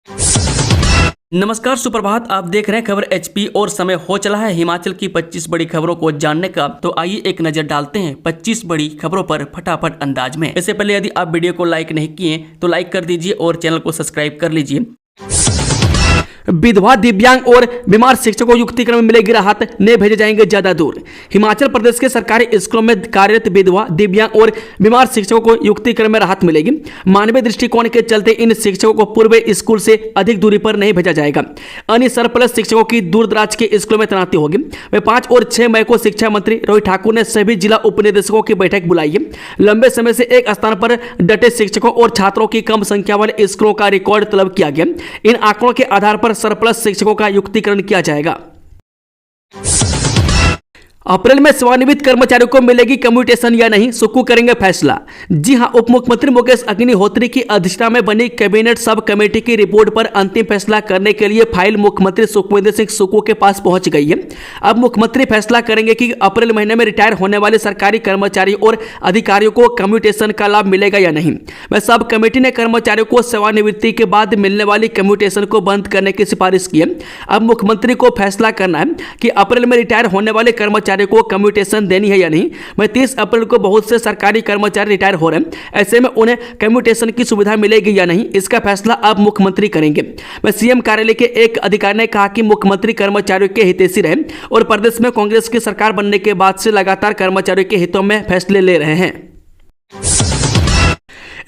नमस्कार, सुप्रभात। आप देख रहे हैं खबर एचपी और समय हो चला है हिमाचल की 25 बड़ी खबरों को जानने का। तो आइए एक नजर डालते हैं 25 बड़ी खबरों पर फटाफट अंदाज में। इससे पहले यदि आप वीडियो को लाइक नहीं किए तो लाइक कर दीजिए और चैनल को सब्सक्राइब कर लीजिए। विधवा, दिव्यांग और बीमार शिक्षकों को युक्तिकरण में मिलेगी राहत, न भेजे जाएंगे ज्यादा दूर। हिमाचल प्रदेश के सरकारी स्कूलों में कार्यरत विधवा, दिव्यांग और बीमार शिक्षकों को युक्तिकरण में राहत मिलेगी। मानवीय दृष्टिकोण के चलते इन शिक्षकों को पूर्व स्कूल से अधिक दूरी पर नहीं भेजा जाएगा। अन्य सरप्लस शिक्षकों की दूर दराज के स्कूलों में तैनाती होगी। वह 5 और 6 मई को शिक्षा मंत्री रोहित ठाकुर ने सभी जिला उपनिदेशकों की बैठक बुलाई है। लंबे समय से एक स्थान पर डटे शिक्षकों और छात्रों की कम संख्या वाले स्कूलों का रिकॉर्ड तलब किया गया। इन आंकड़ों के आधार पर सरप्लस शिक्षकों का युक्तिकरण किया जाएगा। अप्रैल में सेवानिवृत्त कर्मचारियों को मिलेगी कम्यूटेशन या नहीं, सुक्कू करेंगे फैसला। जी हां, उप मुख्यमंत्री मुकेश अग्निहोत्री की अध्यक्षता में बनी कैबिनेट सब कमेटी की रिपोर्ट पर अंतिम फैसला करने के लिए फाइल मुख्यमंत्री सुखविंदर सिंह सुक्कू के पास पहुंच गई है। अब मुख्यमंत्री फैसला करेंगे कि अप्रैल महीने में रिटायर होने वाले सरकारी कर्मचारियों और अधिकारियों को कम्यूटेशन का लाभ मिलेगा या नहीं। वह सब कमेटी ने कर्मचारियों को सेवानिवृत्ति के बाद मिलने वाली कम्यूटेशन को बंद करने की सिफारिश की है। अब मुख्यमंत्री को फैसला करना है कि अप्रैल में रिटायर होने वाले कर्मचारी को कम्यूटेशन देनी है या नहीं। मैं 30 अप्रैल को बहुत से सरकारी कर्मचारी रिटायर हो रहे हैं, ऐसे में उन्हें कम्यूटेशन की सुविधा मिलेगी या नहीं, इसका फैसला अब मुख्यमंत्री करेंगे। मैं सीएम कार्यालय के एक अधिकारी ने कहा कि मुख्यमंत्री कर्मचारियों के हितैषी रहे और प्रदेश में कांग्रेस की सरकार बनने के बाद से लगातार कर्मचारियों के हितों में फैसले ले रहे हैं।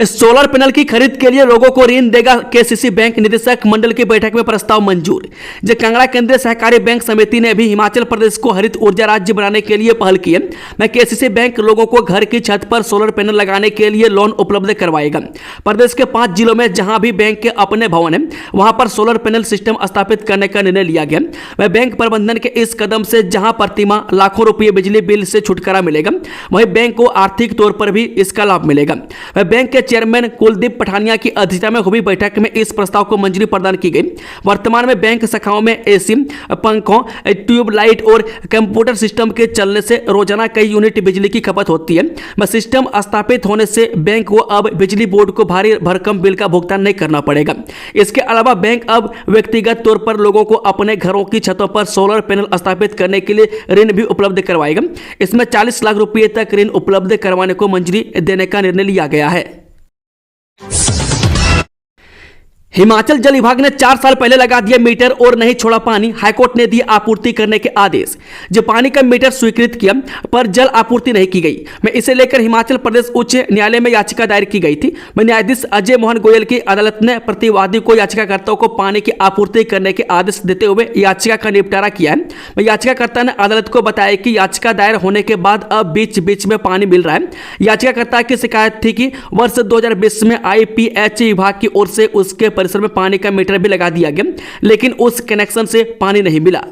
सोलर पैनल की खरीद के लिए लोगों को ऋण देगा केसीसी बैंक, निदेशक मंडल की बैठक में प्रस्ताव मंजूर। जो कांगड़ा केंद्रीय सहकारी बैंक समिति ने भी हिमाचल प्रदेश को हरित ऊर्जा राज्य बनाने के लिए पहल की है। मैं केसीसी बैंक लोगों को घर की छत पर सोलर पैनल लगाने के लिए लोन उपलब्ध करवाएगा। प्रदेश के 5 जिलों में जहां भी बैंक के अपने भवन है वहां पर सोलर पैनल सिस्टम स्थापित करने का निर्णय लिया गया। वह बैंक प्रबंधन के इस कदम से जहां प्रतिमाह लाखों रुपये बिजली बिल से छुटकारा मिलेगा, वहीं बैंक को आर्थिक तौर पर भी इसका लाभ मिलेगा। वह बैंक के चेयरमैन कुलदीप पठानिया की अध्यक्षता में हुई बैठक में इस प्रस्ताव को मंजूरी प्रदान की गई। वर्तमान में बैंक शाखाओं में एसी, पंखों, ट्यूबलाइट और कंप्यूटर सिस्टम के चलने से रोजाना कई यूनिट बिजली की खपत होती है। सिस्टम स्थापित होने से बैंक को अब बिजली बोर्ड को भारी भरकम बिल का भुगतान नहीं करना पड़ेगा। इसके अलावा बैंक अब व्यक्तिगत तौर पर लोगों को अपने घरों की छतों पर सोलर पैनल स्थापित करने के लिए ऋण भी उपलब्ध करवाएगा। इसमें 40 लाख रुपए तक ऋण उपलब्ध करवाने को मंजूरी देने का निर्णय लिया गया है। हिमाचल जल विभाग ने 4 साल पहले लगा दिया मीटर और नहीं छोड़ा पानी, हाईकोर्ट ने दिए आपूर्ति करने के आदेश। जो पानी का मीटर स्वीकृत किया पर जल आपूर्ति नहीं की गई। मैं इसे लेकर हिमाचल प्रदेश उच्च न्यायालय में याचिका दायर की गई थी। मैं न्यायाधीश अजय मोहन गोयल की अदालत ने प्रतिवादी को याचिकाकर्ताओं को पानी की आपूर्ति करने के आदेश देते हुए याचिका का निपटारा किया है। मैं याचिकाकर्ता ने अदालत को बताया कि याचिका दायर होने के बाद अब बीच बीच में पानी मिल रहा है। याचिकाकर्ता की शिकायत थी कि वर्ष 2020 में IPH विभाग की ओर से उसके परिसर में पानी का मीटर भी लगा दिया गया, लेकिन उस कनेक्शन से पानी नहीं मिला।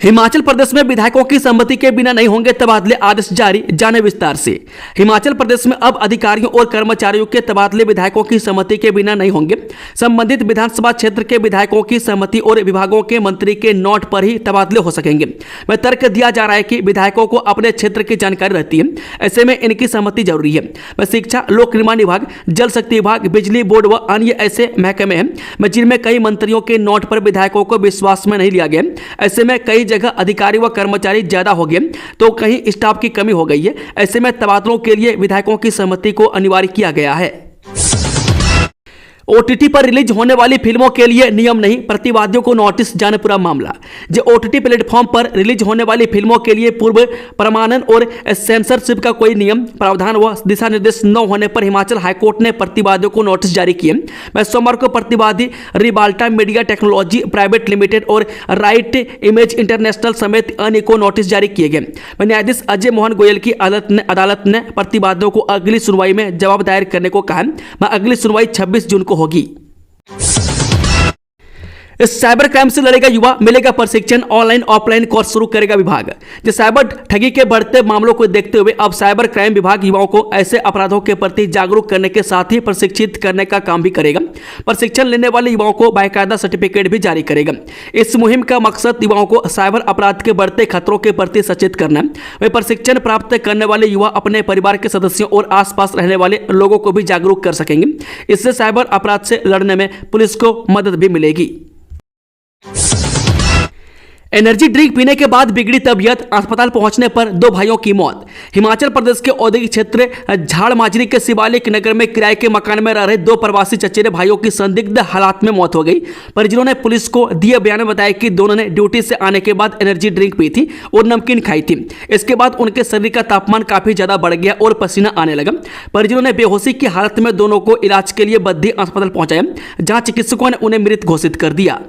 हिमाचल प्रदेश में विधायकों की सहमति के बिना नहीं होंगे तबादले, आदेश जारी, जाने विस्तार से। हिमाचल प्रदेश में अब अधिकारियों और कर्मचारियों के तबादले विधायकों की सहमति के बिना नहीं होंगे। संबंधित विधानसभा क्षेत्र के विधायकों की सहमति और विभागों के मंत्री के नोट पर ही तबादले हो सकेंगे। वह तर्क दिया जा रहा है कि विधायकों को अपने क्षेत्र की जानकारी रहती है, ऐसे में इनकी सहमति जरूरी है। वह शिक्षा, लोक निर्माण विभाग, जल शक्ति विभाग, बिजली बोर्ड व अन्य ऐसे महकमे हैं जिनमें कई मंत्रियों के नोट पर विधायकों को विश्वास में नहीं लिया गया। ऐसे में कई जगह अधिकारी व कर्मचारी ज्यादा हो गए तो कहीं स्टाफ की कमी हो गई है। ऐसे में तबादलों के लिए विधायकों की सहमति को अनिवार्य किया गया है। OTT पर रिलीज होने वाली फिल्मों के लिए नियम नहीं, प्रतिवादियों को नोटिस, जाने पूरा मामला। जो OTT प्लेटफॉर्म पर रिलीज होने वाली फिल्मों के लिए पूर्व प्रमाणन और सेंसरशिप का कोई नियम, प्रावधान व दिशा निर्देश न होने पर हिमाचल हाईकोर्ट ने प्रतिवादियों को नोटिस जारी किए। मैं सोमवार को प्रतिवादी रिबाल्टा मीडिया टेक्नोलॉजी प्राइवेट लिमिटेड और राइट इमेज इंटरनेशनल समेत अन्य को नोटिस जारी किए गए। न्यायाधीश अजय मोहन गोयल की अदालत ने प्रतिवादियों को अगली सुनवाई में जवाब दायर करने को कहा। अगली सुनवाई 26 जून को होगी। इस साइबर क्राइम से लड़ेगा युवा, मिलेगा प्रशिक्षण, ऑनलाइन ऑफलाइन कोर्स शुरू करेगा विभाग। जो साइबर ठगी के बढ़ते मामलों को देखते हुए अब साइबर क्राइम विभाग युवाओं को ऐसे अपराधों के प्रति जागरूक करने के साथ ही प्रशिक्षित करने का काम भी करेगा। प्रशिक्षण लेने वाले युवाओं को बाकायदा सर्टिफिकेट भी जारी करेगा। इस मुहिम का मकसद युवाओं को साइबर अपराध के बढ़ते खतरों के प्रति सचेत करना है। वह प्रशिक्षण प्राप्त करने वाले युवा अपने परिवार के सदस्यों और आसपास रहने वाले लोगों को भी जागरूक कर सकेंगे। इससे साइबर अपराध से लड़ने में पुलिस को मदद भी मिलेगी। एनर्जी ड्रिंक पीने के बाद बिगड़ी तबीयत, अस्पताल पहुंचने पर 2 भाइयों की मौत। हिमाचल प्रदेश के औद्योगिक क्षेत्र झाड़माजरी के शिवालिक नगर में किराए के मकान में रह रहे 2 प्रवासी चचेरे भाइयों की संदिग्ध हालात में मौत हो गई। परिजनों ने पुलिस को दिए बयान में बताया कि दोनों ने ड्यूटी से आने के बाद एनर्जी ड्रिंक पी थी और नमकीन खाई थी। इसके बाद उनके शरीर का तापमान काफी ज्यादा बढ़ गया और पसीना आने लगा। परिजनों ने बेहोशी की हालत में दोनों को इलाज के लिए बद्दी अस्पताल पहुंचाया, जहां चिकित्सकों ने उन्हें मृत घोषित कर दिया।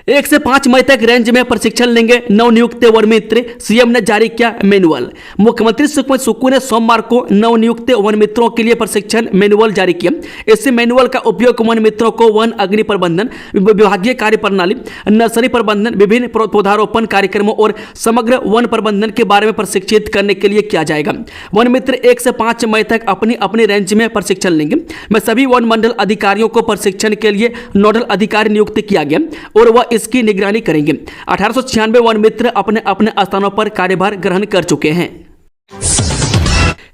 1 से 5 मई तक रेंज में प्रशिक्षण लेंगे नवनियुक्त वन मित्र, सीएम ने जारी किया मैनुअल। मुख्यमंत्री सुखविंदर सुक्खू ने सोमवार को नवनियुक्त वन मित्रों के लिए प्रशिक्षण मैनुअल जारी किया। इस मैनुअल का उपयोग वन मित्रों को वन अग्नि प्रबंधन, विभागीय कार्य प्रणाली, नर्सरी प्रबंधन, विभिन्न पौधारोपण कार्यक्रमों और समग्र वन प्रबंधन के बारे में प्रशिक्षित करने के लिए किया जाएगा। वन मित्र 1 से 5 मई तक अपनी अपनी रेंज में प्रशिक्षण लेंगे। मैं सभी वन मंडल अधिकारियों को प्रशिक्षण के लिए नोडल अधिकारी नियुक्त किया गया और वह इसकी निगरानी करेंगे। 1896 वन मित्र अपने अपने स्थानों पर कार्यभार ग्रहण कर चुके हैं।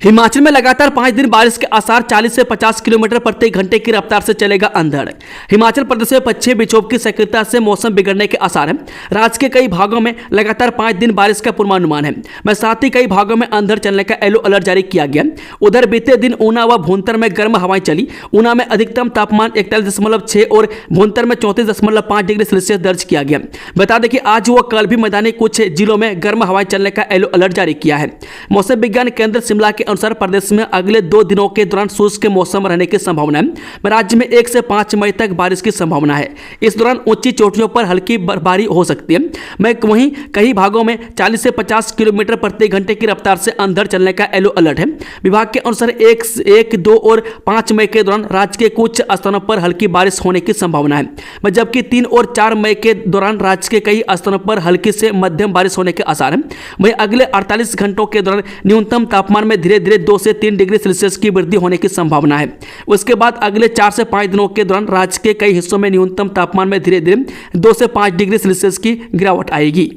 हिमाचल में लगातार 5 दिन बारिश के आसार, 40 से 50 किलोमीटर प्रति घंटे की रफ्तार से चलेगा अंधड़। हिमाचल प्रदेश में पश्चिमी विक्षोभ की सक्रियता से मौसम बिगड़ने के आसार हैं। राज्य के कई भागों में लगातार 5 दिन बारिश का पूर्वानुमान है। मैं साथ ही कई भागों में अंधड़ चलने का येलो अलर्ट जारी किया गया। उधर बीते दिन ऊना व भुंतर में गर्म हवाएं चली। ऊना में अधिकतम तापमान 41.6 और भुंतर में 34.5 डिग्री सेल्सियस दर्ज किया गया। बता दें कि आज व कल भी मैदानी कुछ जिलों में गर्म हवाएं चलने का येलो अलर्ट जारी किया है। मौसम विज्ञान केंद्र शिमला के अनुसार प्रदेश में अगले 2 दिनों के दौरान शुष्क मौसम रहने की संभावना है। राज्य में 1 से 5 मई तक बारिश की संभावना है। इस दौरान ऊंची चोटियों पर हल्की बर्फबारी हो सकती है। वहीं कई भागों में 40 से 50 किलोमीटर प्रति घंटे की रफ्तार से अंधड़ चलने का येलो अलर्ट है। विभाग के अनुसार 1, 2 और 5 मई के दौरान राज्य के कुछ स्थानों पर हल्की बारिश होने की संभावना है, जबकि 3 और 4 मई के दौरान राज्य के कई स्थानों पर हल्की से मध्यम बारिश होने के आसार हैं। वहीं अगले 48 घंटों के दौरान न्यूनतम तापमान में धीरे धीरे 2 से 3 डिग्री सेल्सियस की वृद्धि होने की संभावना है। उसके बाद अगले 4 से 5 दिनों के दौरान राज्य के कई हिस्सों में न्यूनतम तापमान में धीरे धीरे 2 से 5 डिग्री सेल्सियस की गिरावट आएगी।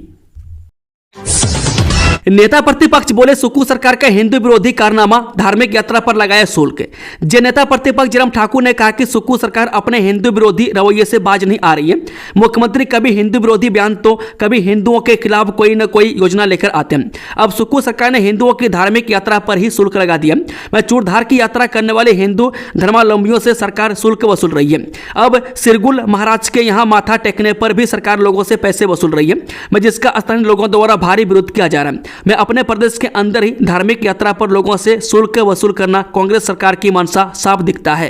नेता प्रतिपक्ष बोले सुक्खू सरकार का हिंदू विरोधी कारनामा, धार्मिक यात्रा पर लगाया शुल्क। जे नेता प्रतिपक्ष जयराम ठाकुर ने कहा कि सुक्खू सरकार अपने हिंदू विरोधी रवैये से बाज नहीं आ रही है। मुख्यमंत्री कभी हिंदू विरोधी बयान तो कभी हिंदुओं के खिलाफ कोई न कोई योजना लेकर आते हैं। अब सुक्खू सरकार ने हिंदुओं की धार्मिक यात्रा पर ही शुल्क लगा दिया। वह चूड़धार की यात्रा करने वाले हिंदू धर्मावलंबियों से सरकार शुल्क वसूल रही है। अब सिरगुल महाराज के यहाँ माथा टेकने पर भी सरकार लोगों से पैसे वसूल रही है, जिसका स्थानीय लोगों द्वारा भारी विरोध किया जा रहा है। मैं अपने प्रदेश के अंदर ही धार्मिक यात्रा पर लोगों से शुल्क वसूल करना कांग्रेस सरकार की मंशा साफ दिखता है।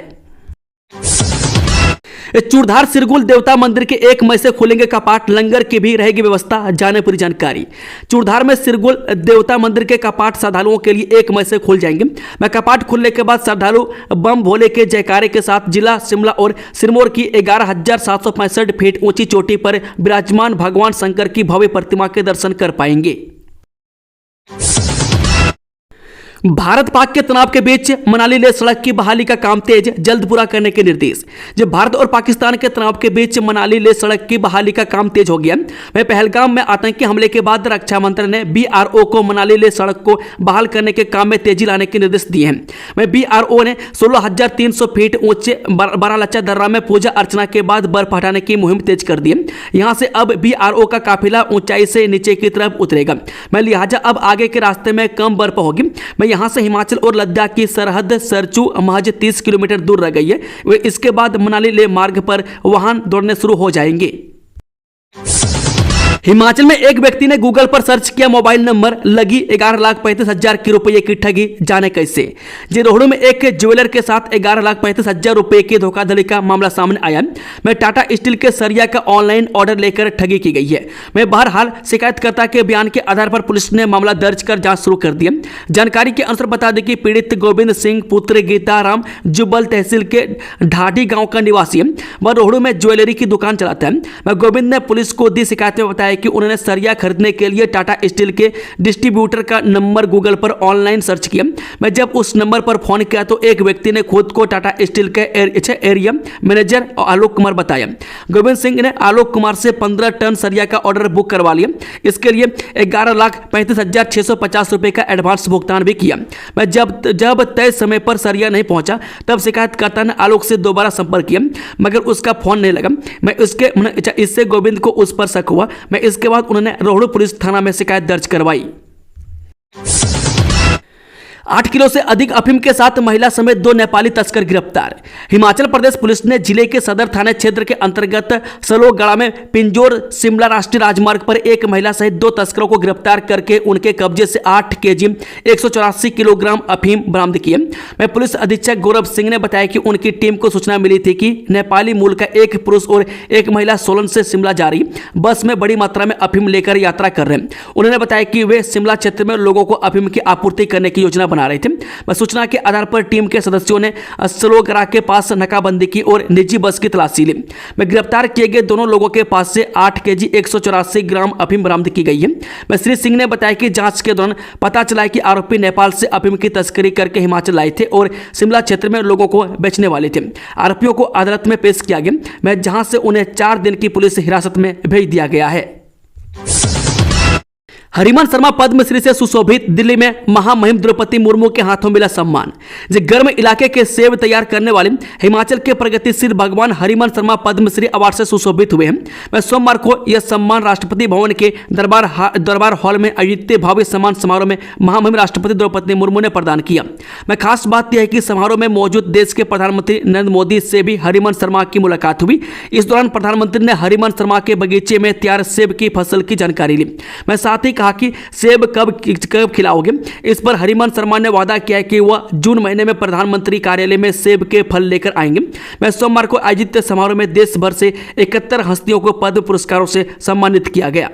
चूड़धार सिरगुल देवता मंदिर के 1 मई से खुलेंगे कपाट, लंगर की भी रहेगी व्यवस्था, जाने पूरी जानकारी। चूड़धार में सिरगुल देवता मंदिर के कपाट श्रद्धालुओं के लिए 1 मई से खुल जाएंगे। मैं कपाट खुलने के बाद श्रद्धालु बम भोले के जयकारे के साथ जिला शिमला और सिरमौर की 11,765 फीट ऊंची चोटी पर विराजमान भगवान शंकर की भव्य प्रतिमा के दर्शन कर पाएंगे। भारत पाक के तनाव के बीच मनाली लेह सड़क की बहाली का काम तेज, जल्द पूरा करने के निर्देश। जब भारत और पाकिस्तान के तनाव के बीच मनाली लेह सड़क की बहाली का काम तेज हो गया। वह पहलगाम में आतंकी हमले के बाद रक्षा मंत्री ने BRO को मनाली लेह सड़क को बहाल करने के काम में तेजी लाने के निर्देश दिए हैं। वह BRO ने 16,300 फीट ऊंचे बारालाचा दर्रा में पूजा अर्चना के बाद बर्फ हटाने की मुहिम तेज कर दी है। यहां से अब BRO का काफिला ऊंचाई से नीचे की तरफ उतरेगा। मैं लिहाजा अब आगे के रास्ते में कम बर्फ होगी। यहां से हिमाचल और लद्दाख की सरहद सरचू महज 30 किलोमीटर दूर रह गई है। वे इसके बाद मनाली लेह मार्ग पर वाहन दौड़ने शुरू हो जाएंगे। हिमाचल में एक व्यक्ति ने गूगल पर सर्च किया मोबाइल नंबर, लगी 11,35,000 की रुपये की ठगी, जाने कैसे। जी रोहड़ू में एक ज्वेलर के साथ 11,35,000 रुपये की धोखाधड़ी का मामला सामने आया। मैं टाटा स्टील के सरिया का ऑनलाइन ऑर्डर लेकर ठगी की गई है। मैं बहरहाल शिकायतकर्ता के बयान के आधार पर पुलिस ने मामला दर्ज कर जांच शुरू कर दी। जानकारी के अनुसार बता दें कि पीड़ित गोविंद सिंह पुत्र गीताराम जुब्बल तहसील के ढाडी गांव का निवासी है। वह रोहड़ू में ज्वेलरी की दुकान चलाता है। मैं गोविंद ने पुलिस को दी शिकायत में बताया कि उन्होंने सरिया खरीदने के लिए टाटा स्टील के डिस्ट्रीब्यूटर का नंबर गूगल पर ऑनलाइन सर्च किया। मैं जब उस नंबर पर फोन किया तो एक व्यक्ति ने खुद को टाटा स्टील के एरिया मैनेजर आलोक कुमार बताया। गोविंद सिंह ने आलोक कुमार से 15 टन सरिया का ऑर्डर बुक करवा लिया। इसके लिए 11,35,650 रुपए का एडवांस भुगतान भी किया। मैं जब तय समय पर सरिया नहीं पहुंचा तब शिकायतकर्ता ने आलोक से दोबारा संपर्क किया, मगर उसका फोन नहीं लगा। इससे गोविंद को उस पर शक हुआ। मैं इसके बाद उन्होंने रोहड़ू पुलिस थाना में शिकायत दर्ज करवाई। 8 किलो से अधिक अफीम के साथ महिला समेत 2 नेपाली तस्कर गिरफ्तार। हिमाचल प्रदेश पुलिस ने जिले के सदर थाना क्षेत्र के अंतर्गत सलोगड़ा में पिंजोर शिमला राष्ट्रीय राजमार्ग पर एक महिला सहित 2 तस्करों को गिरफ्तार करके उनके कब्जे से 8 केजी 184 किलोग्राम अफीम बरामद किए। मैं पुलिस अधीक्षक गौरव सिंह ने बताया कि उनकी टीम को सूचना मिली थी कि नेपाली मूल का एक पुरुष और एक महिला सोलन से शिमला जा रही बस में बड़ी मात्रा में अफीम लेकर यात्रा कर रहे हैं। उन्होंने बताया कि वे शिमला क्षेत्र में लोगों को अफीम की आपूर्ति करने की योजना बना रहे थे। सूचना के आधार पर टीम के सदस्यों ने सलोगरा के पास नाकाबंदी की और निजी बस की तलाशी ली। मैं गिरफ्तार किए गए दोनों लोगों के पास से 8 केजी 184 ग्राम अफीम बरामद की गई है। मैं श्री सिंह ने बताया कि जांच के दौरान पता चला कि आरोपी नेपाल से अफीम की तस्करी करके हिमाचल लाए थे और शिमला क्षेत्र में लोगों को बेचने वाले थे। आरोपियों को अदालत में पेश किया गया, मैं जहां से उन्हें 4 दिन की पुलिस हिरासत में भेज दिया गया है। हरिमन शर्मा पद्मश्री से सुशोभित, दिल्ली में महामहिम द्रौपदी मुर्मू के हाथों मिला सम्मान। गर्म इलाके के सेब तैयार करने वाले हिमाचल के प्रगतिशील भगवान हरिमन शर्मा पद्मश्री अवार्ड से सुशोभित हुए हैं। मैं सोमवार को यह सम्मान राष्ट्रपति भवन के दरबार हॉल में आयोजित भव्य सम्मान समारोह में महामहिम राष्ट्रपति द्रौपदी मुर्मू ने प्रदान किया। मैं खास बात यह है कि समारोह में मौजूद देश के प्रधानमंत्री नरेंद्र मोदी से भी हरिमन शर्मा की मुलाकात हुई। इस दौरान प्रधानमंत्री ने हरिमन शर्मा के बगीचे में तैयार सेब की फसल की जानकारी ली। मैं साथ ही कहा कि सेब कब खिलाओगे। इस पर हरिमन शर्मा ने वादा किया कि वह जून महीने में प्रधानमंत्री कार्यालय में सेब के फल लेकर आएंगे। मैं सोमवार को आयोजित समारोह में देश भर से 71 हस्तियों को पद्म पुरस्कारों से सम्मानित किया गया।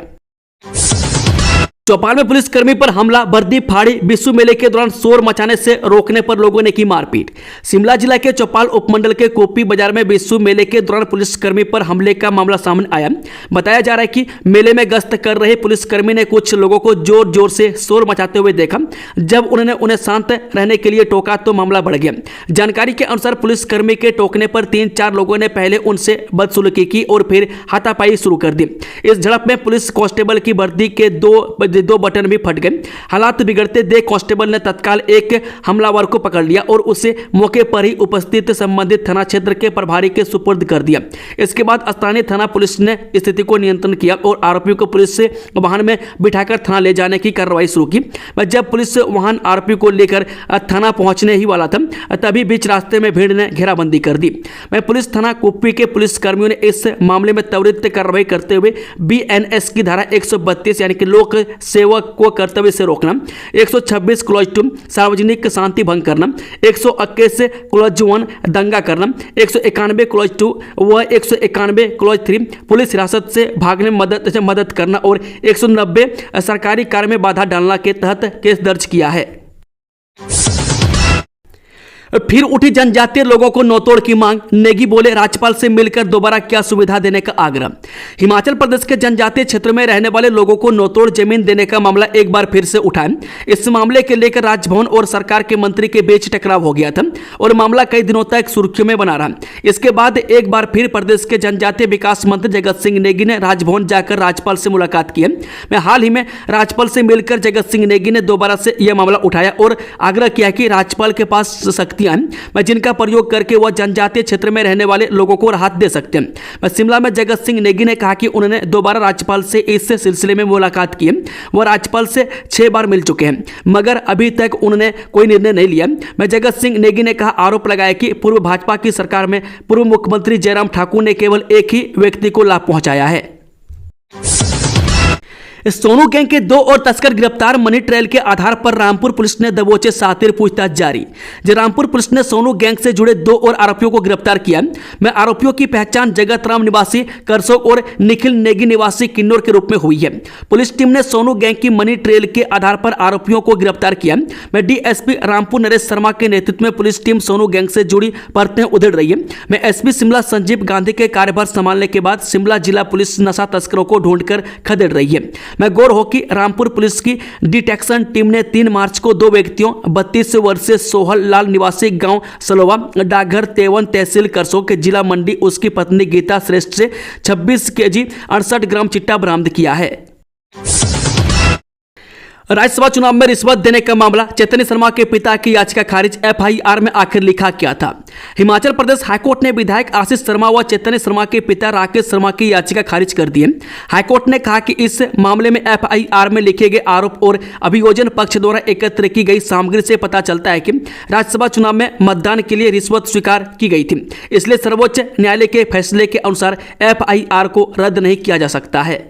चौपाल में पुलिसकर्मी पर हमला, वर्दी फाड़ी, बिस्सू मेले के दौरान शोर मचाने से रोकने पर लोगों ने की मारपीट। शिमला जिला के चौपाल उपमंडल के कोपी बाजार में बिस्सू मेले के दौरान पुलिसकर्मी पर हमले का मामला सामने आया। बताया जा रहा है कि मेले में गश्त कर रहे पुलिसकर्मी ने कुछ लोगों को जोर जोर से शोर मचाते हुए देखा। जब उन्होंने उन्हें शांत रहने के लिए टोका तो मामला बढ़ गया। जानकारी के अनुसार पुलिसकर्मी के टोकने पर 3-4 लोगों ने पहले उनसे बदसलूकी की और फिर हाथापाई शुरू कर दी। इस झड़प में पुलिस कांस्टेबल की वर्दी के दो बटन भी फट गए। हालात बिगड़ते देख कांस्टेबल ने तत्काल एक हमलावर को पकड़ लिया और उसे मौके पर ही उपस्थित संबंधित थाना क्षेत्र के प्रभारी के सुपुर्द कर दिया। इसके बाद स्थानीय थाना पुलिस ने स्थिति को नियंत्रण किया और आरोपियों को पुलिस से वाहन में बिठाकर थाना ले जाने की कार्रवाई शुरू की। जब पुलिस वाहन आरोपी को लेकर थाना पहुंचने ही वाला था तभी बीच रास्ते में भीड़ ने घेराबंदी कर दी। पुलिस थाना कुप्पी के पुलिस कर्मियों ने इस मामले में त्वरित कार्रवाई करते हुए BNS की धारा 132 यानी कि लोक सेवक को कर्तव्य से रोकना, 126 क्लॉज 2 सार्वजनिक शांति भंग करना, 121 क्लॉज 1 दंगा करना, 191 क्लॉज 2 व 191 क्लॉज 3 पुलिस हिरासत से भागने में मदद करना और 190 सरकारी कार्य में बाधा डालना के तहत केस दर्ज किया है। फिर उठी जनजातीय लोगों को नौतोड़ की मांग, नेगी बोले राज्यपाल से मिलकर दोबारा क्या सुविधा देने का आग्रह। हिमाचल प्रदेश के जनजातीय क्षेत्र में रहने वाले लोगों को नौतोड़ जमीन देने का मामला एक बार फिर से उठा। इस मामले के लेकर राजभवन और सरकार के मंत्री के बीच टकराव हो गया था और मामला कई दिनों तक सुर्खियों में बना रहा। इसके बाद एक बार फिर प्रदेश के जनजातीय विकास मंत्री जगत सिंह नेगी ने राजभवन जाकर राज्यपाल से मुलाकात की। हाल ही में राज्यपाल से मिलकर जगत सिंह नेगी ने दोबारा से यह मामला उठाया और आग्रह किया कि राज्यपाल के पास शक्ति जिनका प्रयोग करके वह जनजातीय क्षेत्र में रहने वाले लोगों को राहत दे सकते हैं। शिमला में जगत सिंह नेगी ने कहा कि उन्होंने दोबारा राज्यपाल से इस सिलसिले में मुलाकात की। वह राज्यपाल से 6 बार मिल चुके हैं मगर अभी तक उन्होंने कोई निर्णय नहीं लिया। जगत सिंह नेगी ने कहा आरोप लगाया कि पूर्व भाजपा की सरकार में पूर्व मुख्यमंत्री जयराम ठाकुर ने केवल एक ही व्यक्ति को लाभ पहुंचाया है। सोनू गैंग के 2 और तस्कर गिरफ्तार। मनी ट्रेल के आधार पर रामपुर पुलिस ने दबोचे सातिर, पूछताछ जारी। रामपुर पुलिस ने सोनू गैंग से जुड़े 2 और आरोपियों को गिरफ्तार किया। में आरोपियों की पहचान जगत राम निवासी करसोग और निखिल नेगी निवासी किन्नौर के रूप में हुई है। पुलिस टीम ने सोनू गैंग की मनी ट्रेल के आधार पर आरोपियों को गिरफ्तार किया। में डीएसपी रामपुर नरेश शर्मा के नेतृत्व में पुलिस टीम सोनू गैंग से जुड़ी परतें उधेड़ रही है। में एसपी शिमला संजीव गांधी के कार्यभार संभालने के बाद शिमला जिला पुलिस नशा तस्करों को ढूंढकर खदेड़ रही है। मैं गौर हो कि रामपुर पुलिस की डिटेक्शन टीम ने 3 मार्च को 2 व्यक्तियों 32 वर्षीय सोहल लाल निवासी गांव सलोवा, डाकघर तेवन, तहसील करसोग के जिला मंडी, उसकी पत्नी गीता श्रेष्ठ से 26 केजी 68 ग्राम चिट्टा बरामद किया है। राज्यसभा चुनाव में रिश्वत देने का मामला, चैतन्य शर्मा के पिता की याचिका खारिज। एफआईआर में आखिर लिखा क्या था? हिमाचल प्रदेश हाईकोर्ट ने विधायक आशीष शर्मा व चैतन्य शर्मा के पिता राकेश शर्मा की याचिका खारिज कर दी है। हाईकोर्ट ने कहा कि इस मामले में एफआईआर में लिखे गए आरोप और अभियोजन पक्ष द्वारा एकत्र की गई सामग्री से पता चलता है कि राज्यसभा चुनाव में मतदान के लिए रिश्वत स्वीकार की गई थी। इसलिए सर्वोच्च न्यायालय के फैसले के अनुसार एफआईआर को रद्द नहीं किया जा सकता है।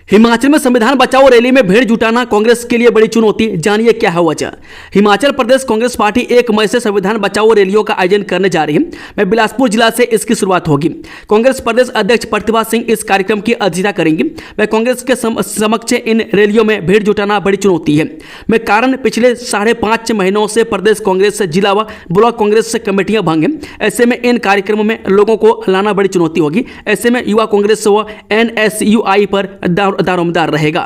हिमाचल में संविधान बचाओ रैली में भीड़ जुटाना कांग्रेस के लिए बड़ी चुनौती, जानिए क्या है वजह। हिमाचल प्रदेश कांग्रेस पार्टी 1 मई से संविधान बचाओ रैलियों का आयोजन करने जा रही है। मैं बिलासपुर जिला से इसकी शुरुआत होगी। कांग्रेस प्रदेश अध्यक्ष प्रतिभा सिंह इस कार्यक्रम की अध्यक्षता करेंगी। मैं कांग्रेस के समक्ष इन रैलियों में भीड़ जुटाना बड़ी चुनौती है। मैं कारण पिछले 5.5 महीनों से प्रदेश कांग्रेस जिला व ब्लॉक कांग्रेस कमेटियां भंग हैं। ऐसे में इन कार्यक्रमों में लोगों को लाना बड़ी चुनौती होगी। ऐसे में युवा कांग्रेस व NSUI पर दारोमदार रहेगा।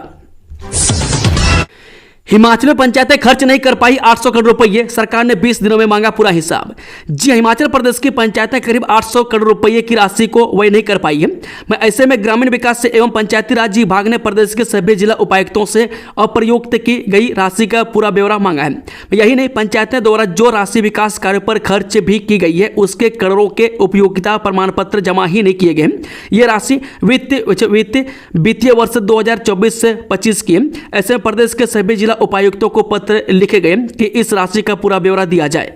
हिमाचल में पंचायतें खर्च नहीं कर पाई 800 करोड़ रुपए, सरकार ने 20 दिनों में मांगा पूरा हिसाब। जी, हिमाचल प्रदेश की पंचायतें करीब 800 करोड़ रुपए की राशि को वही नहीं कर पाई है। ऐसे में ग्रामीण विकास एवं पंचायती राज विभाग ने प्रदेश के सभी जिला उपायुक्तों से अप्रयुक्त की गई राशि का पूरा ब्यौरा मांगा है। यही नहीं, पंचायतें द्वारा जो राशि विकास कार्यों पर खर्च भी की गई है उसके करोड़ों के उपयोगिता प्रमाण पत्र जमा ही नहीं किए गए। ये राशि वित्तीय वर्ष 2024 से 25 की है। ऐसे में प्रदेश के सभी जिला उपायुक्तों को पत्र लिखे गए कि इस राशि का पूरा ब्यौरा दिया जाए।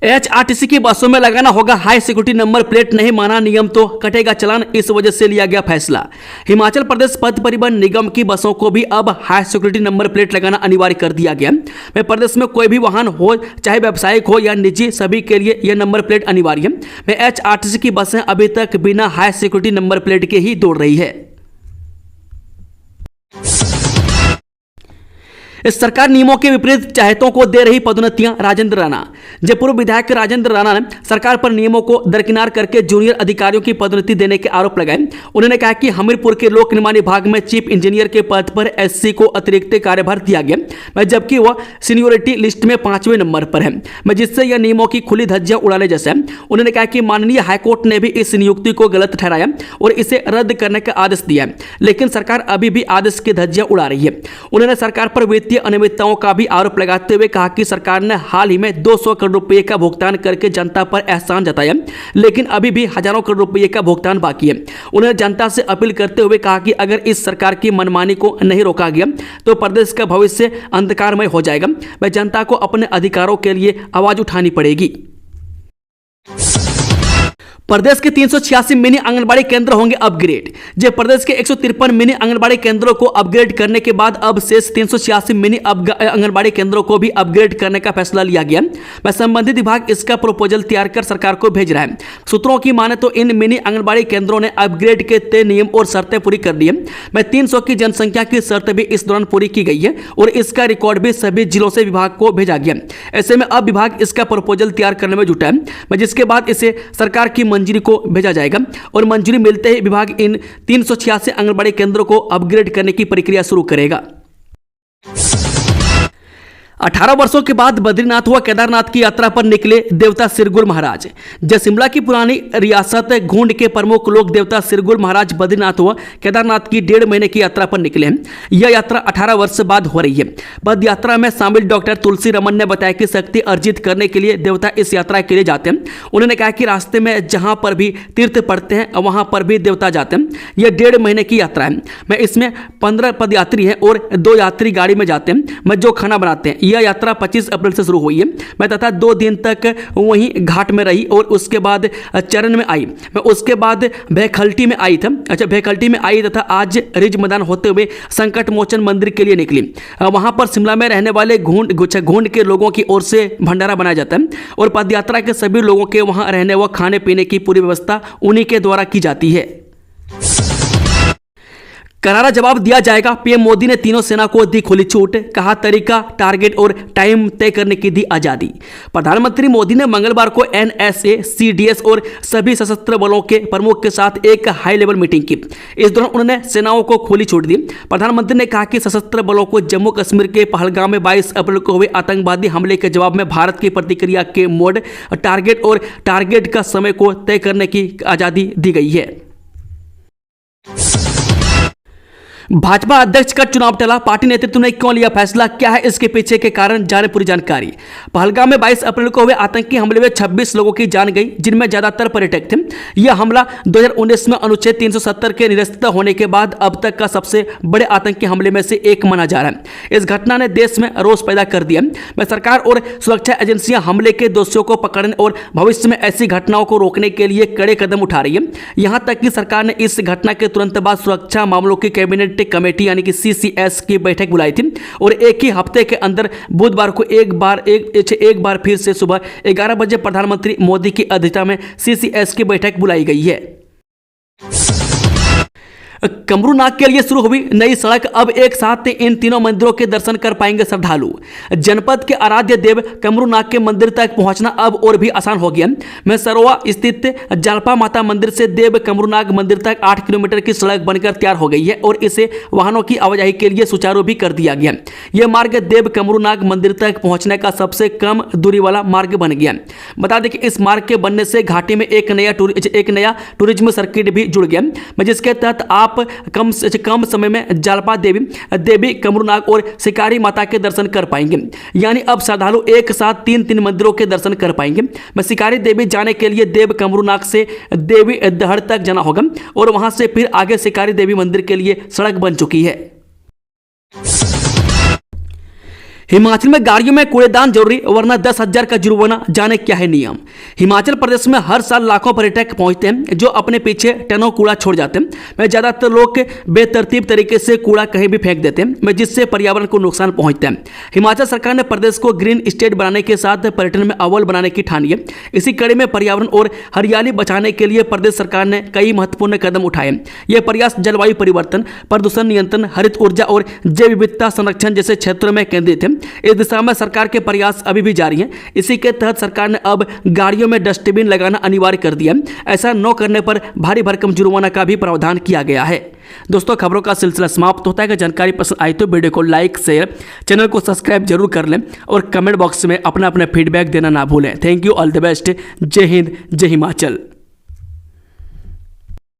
HRTC की बसों में लगाना होगा हाई सिक्योरिटी नंबर प्लेट, नहीं माना नियम तो कटेगा चालान, इस वजह से लिया गया फैसला। हिमाचल प्रदेश पथ परिवहन निगम की बसों को भी अब हाई सिक्योरिटी नंबर प्लेट लगाना अनिवार्य कर दिया गया है। प्रदेश में कोई भी वाहन हो, चाहे व्यावसायिक हो या निजी, सभी के लिए यह नंबर प्लेट अनिवार्य है। HRTC की बसें अभी तक बिना हाई सिक्योरिटी नंबर प्लेट के ही दौड़ रही है। इस सरकार नियमों के विपरीत चाहतों को दे रही पदोन्नतियां। राजेंद्र राणा, पूर्व विधायक राजेंद्र राणा ने सरकार पर नियमों को दरकिनार करके जूनियर अधिकारियों की पदोन्नति देने के आरोप लगाए। उन्होंने कहा कि हमीरपुर के लोक निर्माण विभाग में चीफ इंजीनियर के पद पर SC को अतिरिक्त कार्यभार दिया गया, जबकि वह सीनियोरिटी लिस्ट में 5वें नंबर पर है, जिससे यह नियमों की खुली धज्जियां उड़ाने जैसा है। उन्होंने कहा कि माननीय हाईकोर्ट ने भी इस नियुक्ति को गलत ठहराया और इसे रद्द करने का आदेश दिया, लेकिन सरकार अभी भी आदेश की धज्जियां उड़ा रही है। उन्होंने सरकार पर वित्तीय अनियमितताओं का भी आरोप लगाते हुए कहा कि सरकार ने हाल ही में 200 करोड़ रुपए का भुगतान करके जनता पर एहसान जताया, लेकिन अभी भी हजारों करोड़ रुपए का भुगतान बाकी है। उन्होंने जनता से अपील करते हुए कहा कि अगर इस सरकार की मनमानी को नहीं रोका गया तो प्रदेश का भविष्य अंधकारमय हो जाएगा। वह जनता को अपने अधिकारों के लिए आवाज उठानी पड़ेगी। प्रदेश के 386 मिनी आंगनबाड़ी केंद्र होंगे अपग्रेड। प्रदेश के 153 मिनी आंगनबाड़ी केंद्रों को अपग्रेड करने के बाद अब शेष 386 मिनी आंगनबाड़ी केंद्रों को भी अपग्रेड करने का फैसला लिया गया। संबंधित विभाग इसका प्रपोजल तैयार कर सरकार को भेज रहा है। सूत्रों की माने तो इन मिनी आंगनबाड़ी केंद्रों ने अपग्रेड के तय नियम और शर्तें पूरी कर दी है। 300 की जनसंख्या की शर्त भी इस दौरान पूरी की गई है और इसका रिकॉर्ड भी सभी जिलों से विभाग को भेजा गया। ऐसे में अब विभाग इसका प्रपोजल तैयार करने में जुटा है, जिसके बाद इसे सरकार की मंजूरी को भेजा जाएगा और मंजूरी मिलते ही विभाग इन 386 आंगनबाड़ी केंद्रों को अपग्रेड करने की प्रक्रिया शुरू करेगा। 18 वर्षों के बाद बद्रीनाथ व केदारनाथ की यात्रा पर निकले देवता सिरगुल महाराज। शिमला की पुरानी रियासत घूंड के प्रमुख लोक देवता सिरगुल महाराज बद्रीनाथ व केदारनाथ की 1.5 महीने की यात्रा पर निकले हैं। यह यात्रा 18 वर्ष बाद हो रही है। पद यात्रा में शामिल डॉक्टर तुलसी रमन ने बताया कि शक्ति अर्जित करने के लिए देवता इस यात्रा के लिए जाते हैं। उन्होंने कहा कि रास्ते में जहां पर भी तीर्थ पड़ते हैं वहां पर भी देवता जाते हैं। यह 1.5 महीने की यात्रा है। इसमें 15 पदयात्री हैं और 2 यात्री गाड़ी में जाते हैं, जो खाना बनाते हैं। यह यात्रा 25 अप्रैल से शुरू हुई है मैं तथा 2 दिन तक वहीं घाट में रही और उसके बाद चरण में आई मैं उसके बाद भैखल्टी में आई था भैखल्टी में आई तथा आज रिज मैदान होते हुए संकट मोचन मंदिर के लिए निकली। वहां पर शिमला में रहने वाले घूंड के लोगों की ओर से भंडारा बनाया जाता है और पदयात्रा के सभी लोगों के वहां रहने व खाने पीने की पूरी व्यवस्था उन्हीं के द्वारा की जाती है। करारा जवाब दिया जाएगा, पीएम मोदी ने तीनों सेना को दी खुली छूट, कहा तरीका, टारगेट और टाइम तय करने की दी आजादी। प्रधानमंत्री मोदी ने मंगलवार को एनएसए, सीडीएस और सभी सशस्त्र बलों के प्रमुख के साथ एक हाई लेवल मीटिंग की। इस दौरान उन्होंने सेनाओं को खुली छूट दी। प्रधानमंत्री ने कहा कि सशस्त्र बलों को जम्मू कश्मीर के पहलगाम में 22 अप्रैल को हुए आतंकवादी हमले के जवाब में भारत की प्रतिक्रिया के मोड, टारगेट और टारगेट का समय को तय करने की आजादी दी गई है। भाजपा अध्यक्ष का चुनाव टला, पार्टी नेतृत्व ने क्यों लिया फैसला, क्या है इसके पीछे के कारण, जाने पूरी जानकारी। पहलगाम में 22 अप्रैल को हुए आतंकी हमले में 26 लोगों की जान गई, जिनमें ज्यादातर पर्यटक थे। यह हमला 2019 में अनुच्छेद 370 के निरस्त होने के बाद अब तक का सबसे बड़े आतंकी हमले में से एक माना जा रहा है। इस घटना ने देश में रोष पैदा कर दिया। मैं सरकार और सुरक्षा एजेंसियां हमले के दोषियों को पकड़ने और भविष्य में ऐसी घटनाओं को रोकने के लिए कड़े कदम उठा रही है। यहां तक कि सरकार ने इस घटना के तुरंत बाद सुरक्षा मामलों की कैबिनेट कमेटी यानी कि सीसीएस की बैठक बुलाई थी और एक ही हफ्ते के अंदर बुधवार को एक बार फिर से सुबह 11 बजे प्रधानमंत्री मोदी की अध्यक्षता में सीसीएस की बैठक बुलाई गई है। कमरूनाग के लिए शुरू हुई नई सड़क, अब एक साथ इन तीनों मंदिरों के दर्शन कर पाएंगे श्रद्धालु। जनपद के आराध्य देव कमरूनाग के मंदिर तक पहुंचना अब और भी आसान हो गया। मैसरोवा स्थित जालपा माता मंदिर से देव कमरूनाग मंदिर तक 8 किलोमीटर की सड़क बनकर तैयार हो गई है और इसे वाहनों की आवाजाही के लिए सुचारू भी कर दिया गया। यह मार्ग देव कमरूनाग मंदिर तक पहुंचने का सबसे कम दूरी वाला मार्ग बन गया। बता दें कि इस मार्ग के बनने से घाटी में एक नया टूरिज्म सर्किट भी जुड़ गया, जिसके तहत आप कम समय में जालपा देवी कमरूनाग और शिकारी माता के दर्शन कर पाएंगे। यानी अब श्रद्धालु एक साथ तीन मंदिरों के दर्शन कर पाएंगे। मैं शिकारी देवी जाने के लिए देव कमरूनाग से देवी दहड़ तक जाना होगा और वहां से फिर आगे शिकारी देवी मंदिर के लिए सड़क बन चुकी है। हिमाचल में गाड़ियों में कूड़ेदान जरूरी वरना 10,000 का जुर्माना, जाने क्या है नियम। हिमाचल प्रदेश में हर साल लाखों पर्यटक पहुंचते हैं जो अपने पीछे टनों कूड़ा छोड़ जाते हैं। मैं ज्यादातर लोग बेतरतीब तरीके से कूड़ा कहीं भी फेंक देते हैं, जिससे पर्यावरण को नुकसान पहुंचता है। हिमाचल सरकार ने प्रदेश को ग्रीन स्टेट बनाने के साथ पर्यटन में अव्वल बनाने की ठानी है। इसी कड़ी में पर्यावरण और हरियाली बचाने के लिए प्रदेश सरकार ने कई महत्वपूर्ण कदम उठाए। ये प्रयास जलवायु परिवर्तन, प्रदूषण नियंत्रण, हरित ऊर्जा और जैव विविधता संरक्षण जैसे क्षेत्रों में केंद्रित है। इस दिशा में सरकार के प्रयास अभी भी जारी हैं। इसी के तहत सरकार ने अब गाड़ियों में डस्टबिन लगाना अनिवार्य कर दिया। ऐसा न करने पर भारी भरकम जुर्माना का भी प्रावधान किया गया है। दोस्तों, खबरों का सिलसिला समाप्त होता है। अगर जानकारी पसंद आई तो वीडियो को लाइक, शेयर, चैनल को सब्सक्राइब जरूर कर लें और कमेंट बॉक्स में अपना फीडबैक देना ना भूलें। Thank you, all the best. जय हिंद, जय हिमाचल।